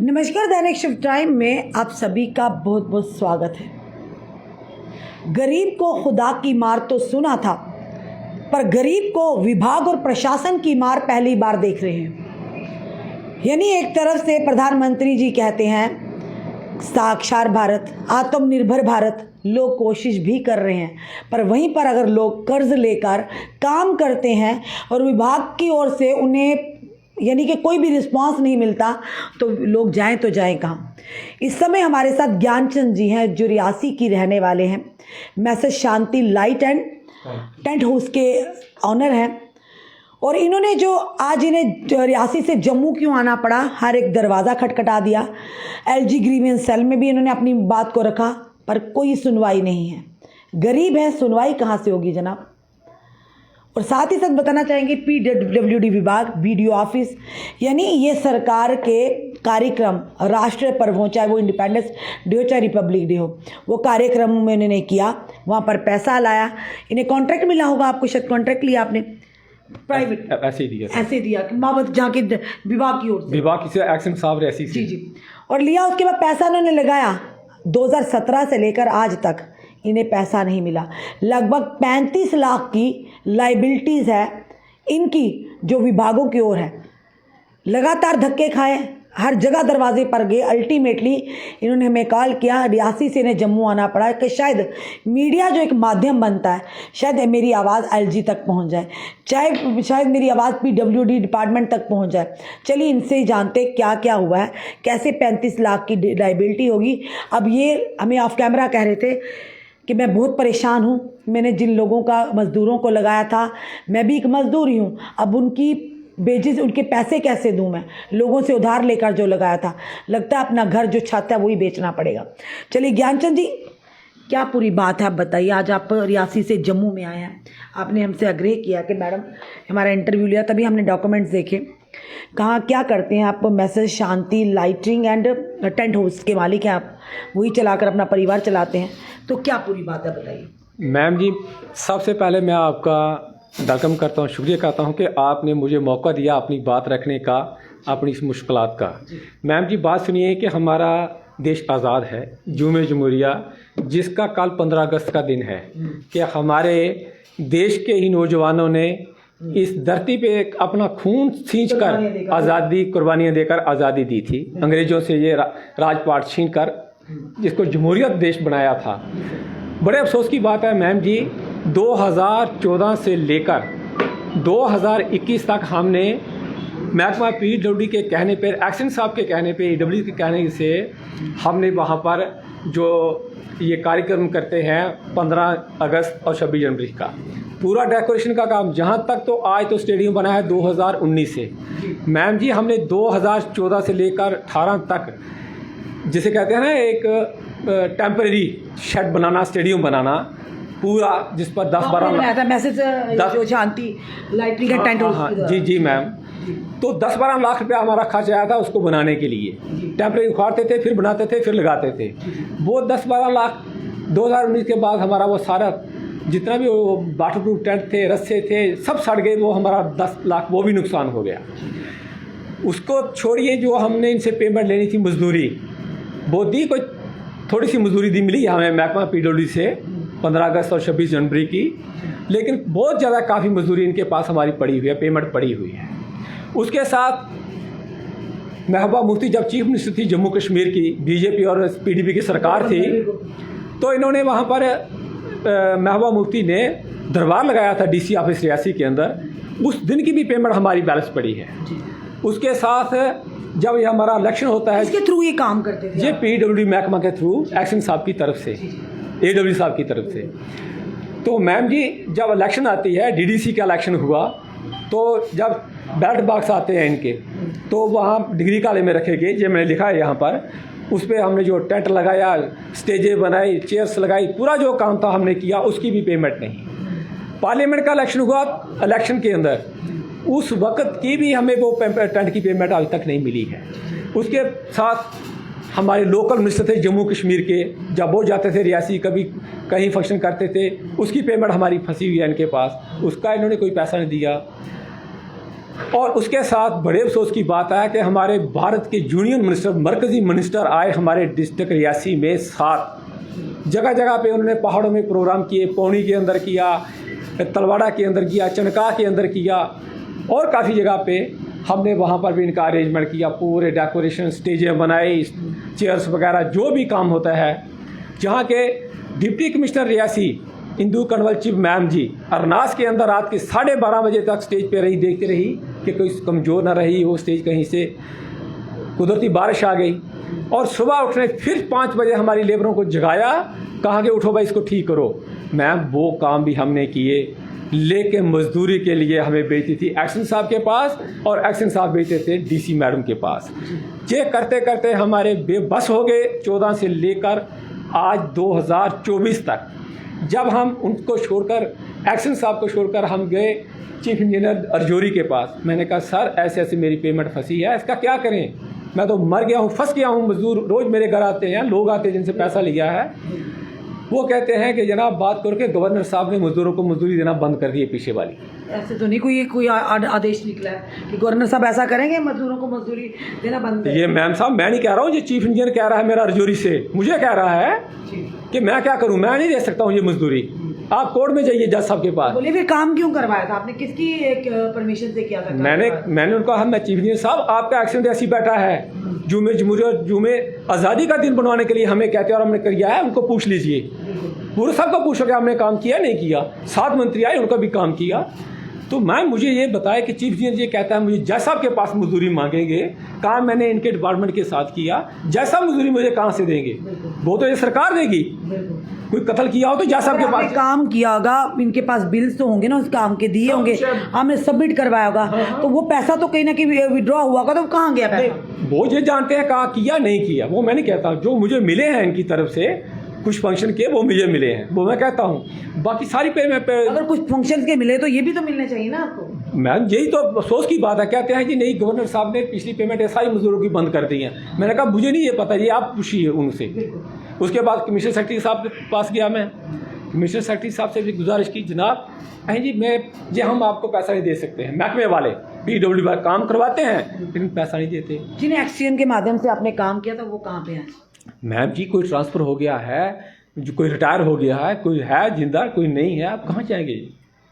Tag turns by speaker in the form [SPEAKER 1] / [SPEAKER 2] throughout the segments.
[SPEAKER 1] नमस्कार, दैनिक shift time में आप सभी का बहुत बहुत स्वागत है। गरीब को खुदा की मार तो सुना था, पर गरीब को विभाग और प्रशासन की मार पहली बार देख रहे हैं। यानी एक तरफ से प्रधानमंत्री जी कहते हैं साक्षर भारत, आत्मनिर्भर भारत, लोग कोशिश भी कर रहे हैं, पर वहीं पर अगर लोग कर्ज लेकर काम करते हैं और विभाग की ओर से उन्हें यानी कि कोई भी रिस्पांस नहीं मिलता, तो लोग जाएं तो जाएं कहाँ। इस समय हमारे साथ ज्ञानचंद जी हैं, जो रियासी की रहने वाले हैं। Message Shanti light and tent house के ऑनर हैं। और इन्होंने जो आज इन्हें रियासी से जम्मू क्यों आना पड़ा, हर एक दरवाज़ा खटखटा दिया। एलजी ग्रीवेंस सेल में भी इन्होंने अपनी बात को रखा, पर कोई सुनवाई नहीं है। गरीब है, सुनवाई कहाँ से होगी जनाब। और साथ ही साथ बताना चाहेंगे पीडब्ल्यूडी विभाग, बीडीओ ऑफिस, यानी ये सरकार के कार्यक्रम राष्ट्रीय पर्व हो, चाहे वो इंडिपेंडेंस डे हो चाहे रिपब्लिक डे हो, वो कार्यक्रम में इन्होंने किया, वहाँ पर पैसा लाया। इन्हें कॉन्ट्रैक्ट मिला होगा, आपको शायद कॉन्ट्रैक्ट लिया आपने प्राइवेट, ऐसे दिया मावत जहाँ के विभाग की ओर से,
[SPEAKER 2] विभाग से एक्शन साहब ऐसी
[SPEAKER 1] जी। और लिया, उसके बाद पैसा उन्होंने लगाया। 2017 से लेकर आज तक इन्हें पैसा नहीं मिला। लगभग 35 लाख की लाइबिलिटीज़ है इनकी, जो विभागों की ओर है। लगातार धक्के खाए, हर जगह दरवाजे पर गए। अल्टीमेटली इन्होंने हमें कॉल किया, रियासी से इन्हें जम्मू आना पड़ा कि शायद मीडिया जो एक माध्यम बनता है, शायद मेरी आवाज़ एलजी तक पहुंच जाए, चाहे शायद मेरी आवाज़ पीडब्ल्यूडी डिपार्टमेंट तक पहुंच जाए। चलिए इनसे ही जानते क्या क्या हुआ है, कैसे 35 लाख की लाइबिलिटी होगी। अब ये हमें ऑफ कैमरा कह रहे थे कि मैं बहुत परेशान हूँ, मैंने जिन लोगों का मज़दूरों को लगाया था, मैं भी एक मज़दूर ही हूँ, अब उनकी बेजिस उनके पैसे कैसे दूँ मैं, लोगों से उधार लेकर जो लगाया था, लगता है अपना घर जो छत है वही बेचना पड़ेगा। चलिए ज्ञानचंद जी, क्या पूरी बात है आप बताइए। आज आप रियासी से जम्मू में आए हैं, आपने हमसे आग्रह किया कि मैडम हमारा इंटरव्यू लिया, तभी हमने डॉक्यूमेंट्स देखे। कहाँ क्या करते हैं आप? Message Shanti lighting and tent house के मालिक हैं आप, वही चलाकर अपना परिवार चलाते हैं, तो क्या पूरी बात है बताइए।
[SPEAKER 2] मैम जी, सबसे पहले मैं आपका वेलकम करता हूँ, शुक्रिया करता हूँ कि आपने मुझे मौका दिया अपनी बात रखने का, अपनी इस मुश्किलात का। मैम जी, बात सुनिए कि हमारा देश आज़ाद है, जूमे जमहूरिया, जिसका कल 15 अगस्त का दिन है, कि हमारे देश के ही नौजवानों ने इस धरती पे अपना खून सींच कर आज़ादी, कुर्बानियाँ देकर आज़ादी दी थी। अंग्रेज़ों से ये राजपाट छीन कर जिसको जमहूरियत देश बनाया था। बड़े अफसोस की बात है मैम जी, 2014 से लेकर 2021 तक हमने महकमा पीडब्ल्यूडी के कहने पर, एक्शन साहब के कहने पे, ईडब्ल्यू के कहने से हमने वहाँ पर जो ये कार्यक्रम करते हैं 15 अगस्त और 26 जनवरी का पूरा डेकोरेशन का काम, जहाँ तक तो आज तो स्टेडियम बना है 2019 से। मैम जी, हमने 2014 से लेकर 18 तक, जिसे कहते हैं ना एक टेम्परेरी शेड बनाना, स्टेडियम बनाना पूरा, जिस पर 10-12
[SPEAKER 1] मैसेज जो शांति लाइटिंग का टेंट हाउस,
[SPEAKER 2] जी मैम, तो 10-12 लाख रुपया हमारा खर्च आया था उसको बनाने के लिए। टेम्परेरी उखाड़ते थे, फिर बनाते थे, फिर लगाते थे। वो 10-12 लाख 2019 के बाद हमारा वो सारा जितना भी वो वाटरप्रूफ टेंट थे, रस्से थे, सब सड़ गए। वो हमारा 10 लाख वो भी नुकसान हो गया। उसको छोड़िए, जो हमने इनसे पेमेंट लेनी थी मजदूरी, वो दी, कोई थोड़ी सी मजदूरी दी मिली हमें महकमा पीडब्ल्यूडी से 15 अगस्त और 26 जनवरी की, लेकिन बहुत ज़्यादा काफ़ी मजदूरी इनके पास हमारी पड़ी हुई है, पेमेंट पड़ी हुई है। उसके साथ महबूबा मुफ्ती जब चीफ मिनिस्टर थी जम्मू कश्मीर की, बीजेपी और पीडीपी की सरकार थी, तो इन्होंने वहाँ पर महबूबा मुफ्ती ने दरबार लगाया था डीसी ऑफिस रियासी के अंदर। उस दिन की भी पेमेंट हमारी बैलेंस पड़ी है। उसके साथ जब ये हमारा इलेक्शन होता है,
[SPEAKER 1] इसके थ्रू ये काम करते थे,
[SPEAKER 2] ये पीडब्ल्यूडी महकमा के थ्रू एक्शन साहब की तरफ से, एडब्ल्यू साहब की तरफ से। तो मैम जी, जब इलेक्शन आती है, डीडीसी का इलेक्शन हुआ, तो जब बैलेट बॉक्स आते हैं इनके, तो वहाँ डिग्री कॉलेज में रखे गए, जो मैंने लिखा है यहाँ पर, उस पर हमने जो टेंट लगाया, स्टेजें बनाई, चेयर्स लगाई, पूरा जो काम था हमने किया, उसकी भी पेमेंट नहीं। पार्लियामेंट का इलेक्शन हुआ, इलेक्शन के अंदर उस वक्त की भी हमें वो टेंट की पेमेंट आज तक नहीं मिली है। उसके साथ हमारे लोकल मिनिस्टर थे जम्मू कश्मीर के, जब वो जाते थे रियासी, कभी कहीं फंक्शन करते थे, उसकी पेमेंट हमारी फंसी हुई है इनके पास, उसका इन्होंने कोई पैसा नहीं दिया। और उसके साथ बड़े अफसोस की बात है कि हमारे भारत के यूनियन मिनिस्टर, मरकज़ी मिनिस्टर आए हमारे डिस्ट्रिक्ट रियासी में 7 जगह जगह पे उन्होंने पहाड़ों में प्रोग्राम किए, पौनी के अंदर किया, तलवाड़ा के अंदर किया, चनका के अंदर किया और काफ़ी जगह पे हमने वहाँ पर भी इनका अरेंजमेंट किया, पूरे डेकोरेशन, स्टेजें बनाई, चेयर्स वगैरह जो भी काम होता है। जहाँ के deputy commissioner Reasi Indu Kanwal Chib ma'am ji Arnas के अंदर रात के 12:30 बजे तक स्टेज पे रही, देखती रही कि कोई कमज़ोर ना रही वो स्टेज, कहीं से कुदरती बारिश आ गई और सुबह उठने फिर 5 बजे हमारी लेबरों को जगाया, कहा कि उठो भाई इसको ठीक करो। मैम वो काम भी हमने किए, लेकिन मजदूरी के लिए हमें भेजती थी एक्शन साहब के पास और एक्शन साहब भेजते थे डीसी मैडम के पास। चेक करते करते हमारे बेबस हो गए 14 से लेकर आज 2024 तक। जब हम उनको छोड़कर, एक्शन साहब को छोड़कर हम गए चीफ इंजीनियर अर्जोरी के पास, मैंने कहा सर ऐसे ऐसे मेरी पेमेंट फंसी है, इसका क्या करें, मैं तो मर गया हूँ, फंस गया हूँ। मजदूर रोज़ मेरे घर आते हैं, लोग आते हैं जिनसे पैसा लिया है। वो कहते हैं कि जनाब बात करके गवर्नर साहब ने मजदूरों को मजदूरी देना बंद कर दी है पीछे वाली।
[SPEAKER 1] ऐसे तो नहीं कोई आदेश निकला है कि गवर्नर साहब ऐसा करेंगे, मजदूरों को मजदूरी देना बंद करें।
[SPEAKER 2] ये मैम साहब मैं नहीं कह रहा हूँ, ये चीफ इंजीनियर कह रहा है मेरा अर्जोरी से, मुझे कह रहा है कि मैं क्या करूँ, मैं नहीं दे सकता हूँ ये मजदूरी। आप कोर्ट में जाइए जज साहब के पास।
[SPEAKER 1] बोले फिर काम क्यों करवाया था आपने, किसकी परमिशन से किया था?
[SPEAKER 2] मैंने उनको कहा मैं चीफ इंजीनियर साहब आपका एक्सीडेंट ऐसी बैठा है, जुमे जमहूरियत जुमे आज़ादी का दिन बनवाने के लिए हमें कहते हैं और हमने किया है, उनको पूछ लीजिए, पूरे सब को पूछो कि हमने काम किया नहीं किया। 7 मंत्री आए, उनका भी काम किया। तो मैम मुझे ये बताया कि चीफ इंजीनियर ये कहता है मुझे जज साहब के पास मजदूरी मांगेंगे, काम मैंने इनके डिपार्टमेंट के साथ किया, जज साहब मजदूरी मुझे कहाँ से देंगे, वो तो ये सरकार देगी। कोई कत्ल किया हो तो जज साहब के पास
[SPEAKER 1] काम किया होगा, इनके पास बिल्स तो होंगे ना, उस काम के दिए होंगे, हमने सबमिट करवाया होगा, तो वो पैसा तो कहीं ना कहीं विड्रॉ हुआ होगा, तो कहाँ गया पैसा?
[SPEAKER 2] वो ये जानते हैं कहा किया नहीं किया, वो मैं नहीं कहता। जो मुझे मिले हैं इनकी तरफ से कुछ फंक्शन के, वो मुझे मिले हैं, वो मैं कहता हूँ। बाकी सारी पेमेंट
[SPEAKER 1] अगर कुछ फंक्शन के मिले तो ये भी तो मिलने चाहिए ना आपको।
[SPEAKER 2] मैम यही तो अफसोस की बात है, कहते हैं कि नहीं गवर्नर साहब ने पिछली पेमेंट सारी मजदूरों की बंद कर दी है। मैंने कहा मुझे नहीं ये पता, ये आप पूछिए उनसे। उसके बाद कमिश्नर सेक्रेटरी साहब के पास गया मैं, कमिश्नर सेक्रेटरी साहब से भी गुजारिश की, जनाब जी हम आपको पैसा नहीं दे सकते हैं, महकमे वाले PWD वाले काम करवाते हैं लेकिन पैसा नहीं देते।
[SPEAKER 1] जिन्हें एक्सचेंज के माध्यम से आपने काम किया था वो कहाँ पे हैं?
[SPEAKER 2] मैम जी कोई ट्रांसफ़र हो गया है, जो कोई रिटायर हो गया है, कोई है जिंदा, कोई नहीं है, आप कहाँ जाएंगे?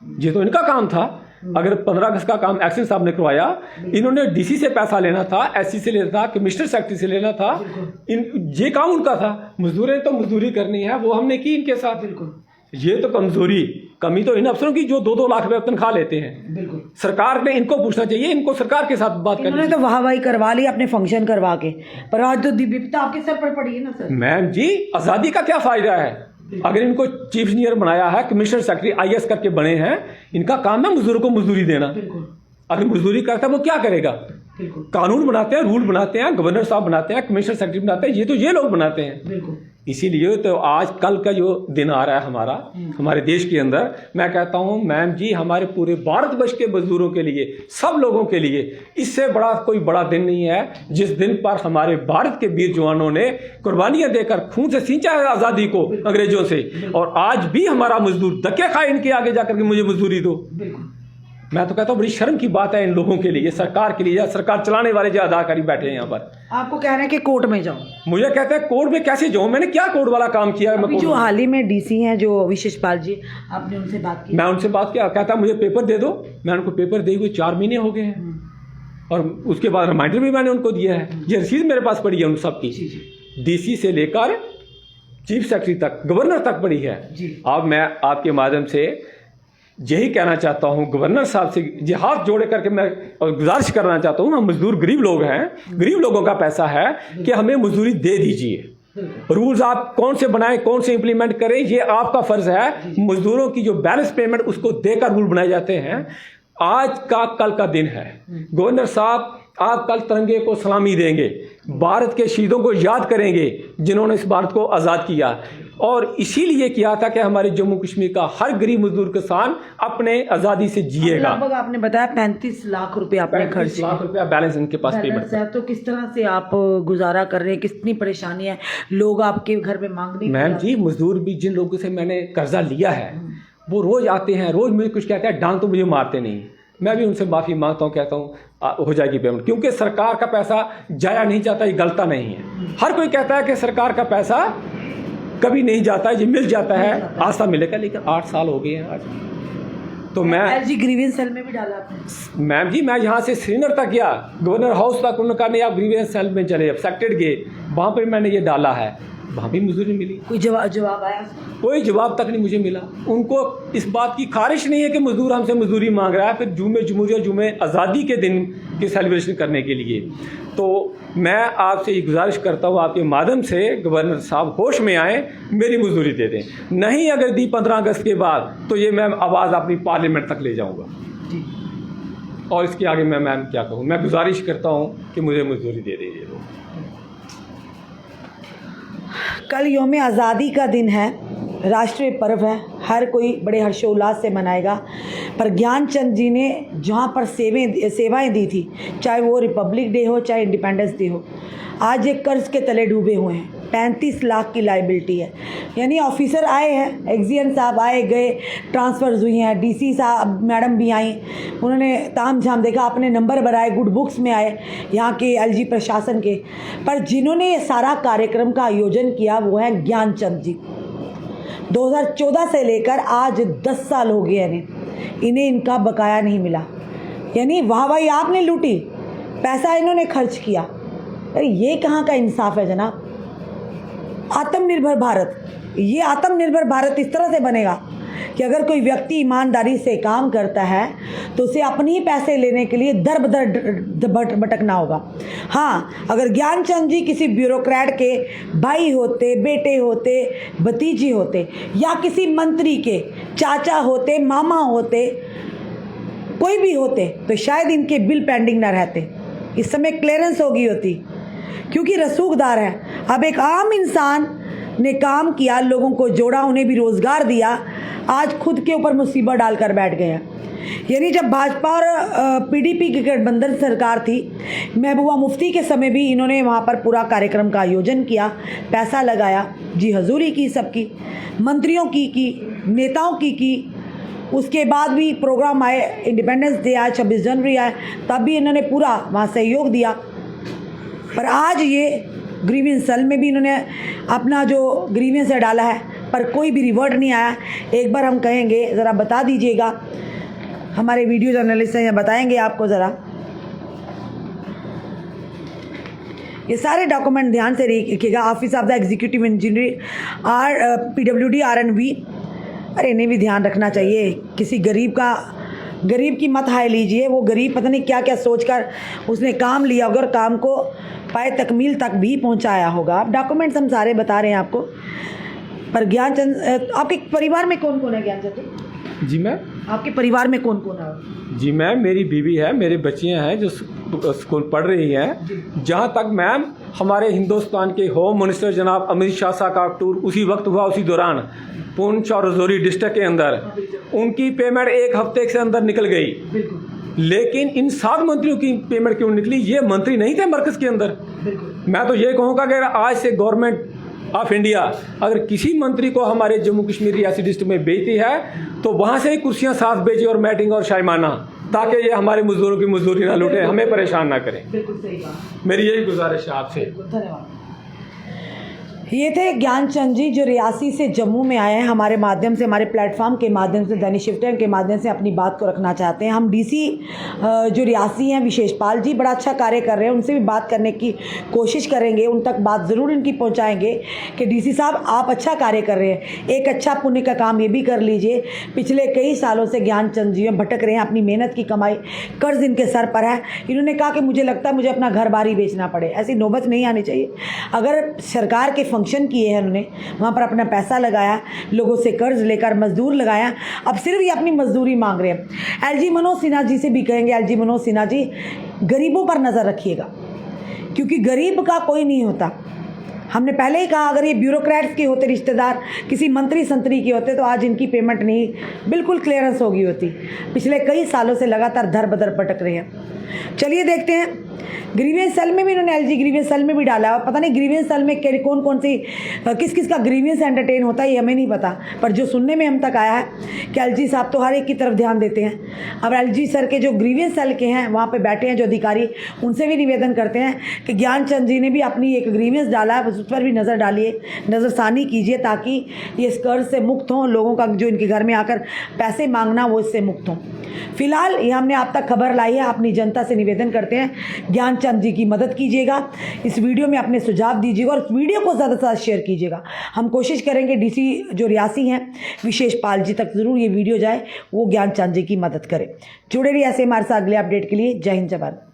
[SPEAKER 2] ये तो इनका काम था। अगर 15 अगस्त का काम एक्शन साहब ने करवाया, इन्होंने DC से पैसा लेना था, SC से लेना था, कमिश्नर सेक्रेटरी से लेना था, ये काम उनका था। मजदूरी तो मजदूरी करनी है, वो हमने की इनके साथ। बिल्कुल ये तो कमी तो इन अफसरों की जो 2-2 लाख रुपए तनख्वाह लेते हैं। बिल्कुल सरकार ने इनको पूछना चाहिए, इनको सरकार के साथ बात करनी चाहिए।
[SPEAKER 1] तो वाहवाही करवा ली अपने फंक्शन करवा के, पर आज तो विपदा आपके सर पर पड़ी है ना सर।
[SPEAKER 2] मैम जी आज़ादी का क्या फ़ायदा है? अगर इनको चीफ इंजीनियर बनाया है, कमिश्नर सेक्रेटरी IAS करके बने हैं, इनका काम है मजदूरों को मजदूरी देना। अगर मजदूरी करता है वो क्या करेगा? कानून बनाते हैं, रूल बनाते हैं, गवर्नर साहब बनाते हैं, कमिश्नर सेक्रेटरी बनाते हैं, ये लोग बनाते हैं। इसीलिए तो आज कल का जो दिन आ रहा है हमारे देश के अंदर, मैं कहता हूँ मैम जी हमारे पूरे भारतवर्ष के मजदूरों के लिए, सब लोगों के लिए इससे बड़ा कोई बड़ा दिन नहीं है जिस दिन पर हमारे भारत के वीर जवानों ने कुर्बानियां देकर खून से सींचा है आज़ादी को अंग्रेजों से, और आज भी हमारा मजदूर धक्के खाए इनके आगे जाकर के मुझे मजदूरी दो। मैं तो कहता हूँ बड़ी शर्म की बात है इन लोगों के लिए, सरकार के लिए, या सरकार चलाने वाले जो अधिकारी बैठे हैं यहाँ पर।
[SPEAKER 1] आपको कह रहे हैं कि कोर्ट में जाओ, मुझे
[SPEAKER 2] कहते हैं कोर्ट में कैसे जाऊँ? मैंने क्या कोर्ट वाला काम किया है?
[SPEAKER 1] जो हाल ही में DC हैं जो विशेष पाल जी, आपने उनसे बात की?
[SPEAKER 2] मैं उनसे बात किया, कहता मुझे पेपर दे दो। मैं उनको पेपर दे हुए 4 महीने हो गए हैं, और उसके बाद रिमाइंडर भी मैंने उनको दिया है। ये रसीद मेरे पास पड़ी है उन सब की, DC से लेकर चीफ सेक्रेटरी तक, गवर्नर तक पड़ी है। अब मैं आपके माध्यम से यही कहना चाहता हूँ गवर्नर साहब से, ये हाथ जोड़े करके मैं गुजारिश करना चाहता हूँ, हम मजदूर गरीब लोग हैं, गरीब लोगों का पैसा है कि हमें मजदूरी दे दीजिए। रूल्स आप कौन से बनाएं, कौन से इंप्लीमेंट करें, ये आपका फर्ज है। मजदूरों की जो बैलेंस पेमेंट उसको देकर रूल बनाए जाते हैं। आज का कल का दिन है, गवर्नर साहब आप कल तिरंगे को सलामी देंगे, भारत के शहीदों को याद करेंगे जिन्होंने इस भारत को आज़ाद किया, और इसीलिए किया था कि हमारे जम्मू कश्मीर का हर गरीब मजदूर किसान अपने आज़ादी से जिएगा।
[SPEAKER 1] लगभग आपने बताया 35 लाख रुपए आपने खर्च,
[SPEAKER 2] 35 लाख रुपया बैलेंस इनके पास पेमेंट है।
[SPEAKER 1] तो किस तरह से आप गुजारा कर रहे हैं, कितनी परेशानी है, लोग आपके घर में मांगने?
[SPEAKER 2] मैम जी मजदूर भी जिन लोगों से मैंने कर्जा लिया है वो रोज आते हैं, रोज मुझे कुछ कहते हैं, डांग तो मुझे मारते नहीं, मैं भी उनसे माफ़ी मांगता हूँ, कहता हूँ हो जाएगी पेमेंट, क्योंकि सरकार का पैसा जाया नहीं जाता, ये गलता नहीं है। हर कोई कहता है कि सरकार का पैसा कभी नहीं जाता है, ये मिल जाता है, आस्था मिलेगा, लेकिन 8 साल हो गए हैं आज। तो मैं
[SPEAKER 1] एलजी ग्रीवेंस सेल में भी डाला आपने?
[SPEAKER 2] मैम जी, मैं यहाँ से श्रीनगर तक गया, गवर्नर हाउस तक, उन्होंने कहा नहीं आप ग्रीवेंस सेल में चले, अफेक्टेड गए, वहाँ पर मैंने ये डाला है, वहाँ भी मजदूरी मिली।
[SPEAKER 1] कोई जवाब आया?
[SPEAKER 2] कोई जवाब तक नहीं मुझे मिला। उनको इस बात की ख़्वाहिश नहीं है कि मजदूर हमसे मजदूरी मांग रहा है, फिर जुमे आज़ादी के दिन की सेलिब्रेशन करने के लिए। तो मैं आपसे ये गुजारिश करता हूँ, आपके माध्यम से गवर्नर साहब होश में आए, मेरी मजदूरी दे दें। नहीं अगर दी 15 अगस्त के बाद, तो ये मैं आवाज़ अपनी पार्लियामेंट तक ले जाऊँगा। और इसके आगे मैं मैम क्या कहूँ, मैं गुजारिश करता हूँ कि मुझे मजदूरी दे दीजिए।
[SPEAKER 1] कल यौम आज़ादी का दिन है, राष्ट्रीय पर्व है, हर कोई बड़े हर्षोल्लास से मनाएगा। पर ज्ञानचंद जी ने जहाँ पर सेवाएं दी थी, चाहे वो रिपब्लिक डे हो चाहे इंडिपेंडेंस डे हो, आज एक कर्ज के तले डूबे हुए हैं। 35 लाख की लाइबिलिटी है। यानी ऑफिसर आए हैं, एक्जीएन साहब आए गए, ट्रांसफ़र्स हुई हैं, डीसी साहब मैडम भी आई, उन्होंने ताम झाम देखा, अपने नंबर बनाए, गुड बुक्स में आए यहाँ के एलजी प्रशासन के। पर जिन्होंने ये सारा कार्यक्रम का आयोजन किया वो है ज्ञानचंद जी। 2014 से लेकर आज 10 साल हो गए इन्हें इनका बकाया नहीं मिला। यानी वाहवाही आपने लूटी, पैसा इन्होंने खर्च किया। अरे ये कहाँ का इंसाफ है जनाब? आत्मनिर्भर भारत, ये आत्मनिर्भर भारत इस तरह से बनेगा कि अगर कोई व्यक्ति ईमानदारी से काम करता है तो उसे अपने ही पैसे लेने के लिए दर बदर भटकना होगा। हाँ, अगर ज्ञानचंद जी किसी ब्यूरोक्रेट के भाई होते, बेटे होते, भतीजी होते, या किसी मंत्री के चाचा होते, मामा होते, कोई भी होते, तो शायद इनके बिल पेंडिंग ना रहते, इस समय क्लियरेंस हो गई होती, क्योंकि रसूखदार है। अब एक आम इंसान ने काम किया, लोगों को जोड़ा, उन्हें भी रोज़गार दिया, आज खुद के ऊपर मुसीबत डालकर बैठ गए हैं। यानी जब भाजपा और पीडीपी की गठबंधन सरकार थी, महबूबा मुफ्ती के समय भी इन्होंने वहाँ पर पूरा कार्यक्रम का आयोजन किया, पैसा लगाया, जी हजूरी की, सबकी, मंत्रियों की, नेताओं की। उसके बाद भी प्रोग्राम आए, इंडिपेंडेंस डे आए, 26 जनवरी आए, तब भी इन्होंने पूरा वहाँ सहयोग दिया। पर आज ये ग्रीवेंस सेल में भी इन्होंने अपना जो ग्रीवेंस है डाला है, पर कोई भी रिवर्ट नहीं आया। एक बार हम कहेंगे ज़रा बता दीजिएगा, हमारे वीडियो जर्नलिस्ट हैं, बताएंगे आपको ज़रा ये सारे डॉक्यूमेंट ध्यान से देखिएगा। Office of the executive engineer PWD RNV, अरे इन्हें भी ध्यान रखना चाहिए। किसी गरीब की मत हाय लीजिए, वो गरीब पता नहीं क्या क्या सोचकर उसने काम लिया होगा और काम को पाए तकमील तक भी पहुंचाया होगा। आप डॉक्यूमेंट्स हम सारे बता रहे हैं आपको। पर ज्ञानचंद, आपके परिवार में कौन कौन है ज्ञानचंद जी? मैम, आपके परिवार में कौन कौन है?
[SPEAKER 2] जी मैम, मेरी बीवी है, मेरे बच्चियां हैं जो स्कूल पढ़ रही हैं। जहाँ तक मैम हमारे हिंदुस्तान के होम मिनिस्टर जनाब अमित शाह साहब का टूर उसी वक्त हुआ, उसी दौरान पुंछ और रजौरी डिस्ट्रिक्ट के अंदर उनकी पेमेंट 1 हफ्ते से अंदर निकल गई। लेकिन इन 7 मंत्रियों की पेमेंट क्यों निकली? ये मंत्री नहीं थे मरकज़ के अंदर। मैं तो ये कहूँगा कि आज से गवर्नमेंट ऑफ इंडिया अगर किसी मंत्री को हमारे जम्मू कश्मीर रियासी डिस्ट्रिक्ट में भेजती है तो वहाँ से ही कुर्सियाँ साथ भेजे और मैटिंग और शायमाना, ताकि ये हमारे मजदूरों की मजदूरी ना लूटें, हमें परेशान ना करें।
[SPEAKER 1] बिल्कुल सही बात,
[SPEAKER 2] मेरी यही गुजारिश है आपसे।
[SPEAKER 1] धन्यवाद। ये थे ज्ञानचंद जी जो रियासी से जम्मू में आए हैं, हमारे माध्यम से, हमारे प्लेटफॉर्म के माध्यम से, दैनिक शिफ्ट टाइम के माध्यम से अपनी बात को रखना चाहते हैं। हम डीसी जो रियासी हैं विशेषपाल जी बड़ा अच्छा कार्य कर रहे हैं, उनसे भी बात करने की कोशिश करेंगे, उन तक बात ज़रूर इनकी पहुंचाएंगे कि डीसी साहब आप अच्छा कार्य कर रहे हैं, एक अच्छा पुण्य का काम ये भी कर लीजिए। पिछले कई सालों से ज्ञानचंद जी भटक रहे हैं, अपनी मेहनत की कमाई, कर्ज इनके सर पर है। इन्होंने कहा कि मुझे लगता है मुझे अपना घर बार ही बेचना पड़े, ऐसी नौबत नहीं आनी चाहिए। अगर सरकार के फंक्शन किए हैं उन्होंने, वहाँ पर अपना पैसा लगाया, लोगों से कर्ज लेकर मजदूर लगाया, अब सिर्फ ये अपनी मजदूरी मांग रहे हैं। एलजी मनोज सिन्हा जी से भी कहेंगे, एलजी मनोज सिन्हा जी गरीबों पर नज़र रखिएगा, क्योंकि गरीब का कोई नहीं होता। हमने पहले ही कहा, अगर ये ब्यूरोक्रेट्स के होते रिश्तेदार, किसी मंत्री संतरी के होते तो आज इनकी पेमेंट नहीं, बिल्कुल क्लियरेंस हो गई होती। पिछले कई सालों से लगातार दर बदर पटक रहे हैं। चलिए देखते हैं ग्रीवियंस सेल में भी इन्होंने एलजी ग्रीवियंस सेल में भी डाला है, और पता नहीं ग्रीवियंस सेल में कौन कौन सी किस किस का ग्रीवियंस एंटरटेन होता है ये हमें नहीं पता, पर जो सुनने में हम तक आया है कि एलजी साहब तो हर एक की तरफ ध्यान देते हैं। अब एलजी सर के जो ग्रीवियंस सेल के हैं वहाँ पे बैठे हैं जो अधिकारी, उनसे भी निवेदन करते हैं कि ज्ञानचंद जी ने भी अपनी एक ग्रीवियंस डाला है, उस पर भी नज़र डालिए, नज़रसानी कीजिए, ताकि ये इस कर्ज से मुक्त हों, लोगों का जो इनके घर में आकर पैसे मांगना वो इससे मुक्त हों। फिलहाल ये हमने आप तक खबर लाई है, अपनी जनता से निवेदन करते हैं ज्ञानचंद जी की मदद कीजिएगा, इस वीडियो में अपने सुझाव दीजिएगा और इस वीडियो को ज़्यादा से ज़्यादा शेयर कीजिएगा। हम कोशिश करेंगे डीसी जो रियासी हैं विशेष पाल जी तक ज़रूर ये वीडियो जाए, वो ज्ञानचंद जी की मदद करें। जुड़े रहिए ऐसे हमारे साथ अगले अपडेट के लिए। जय हिंद, जय भारत।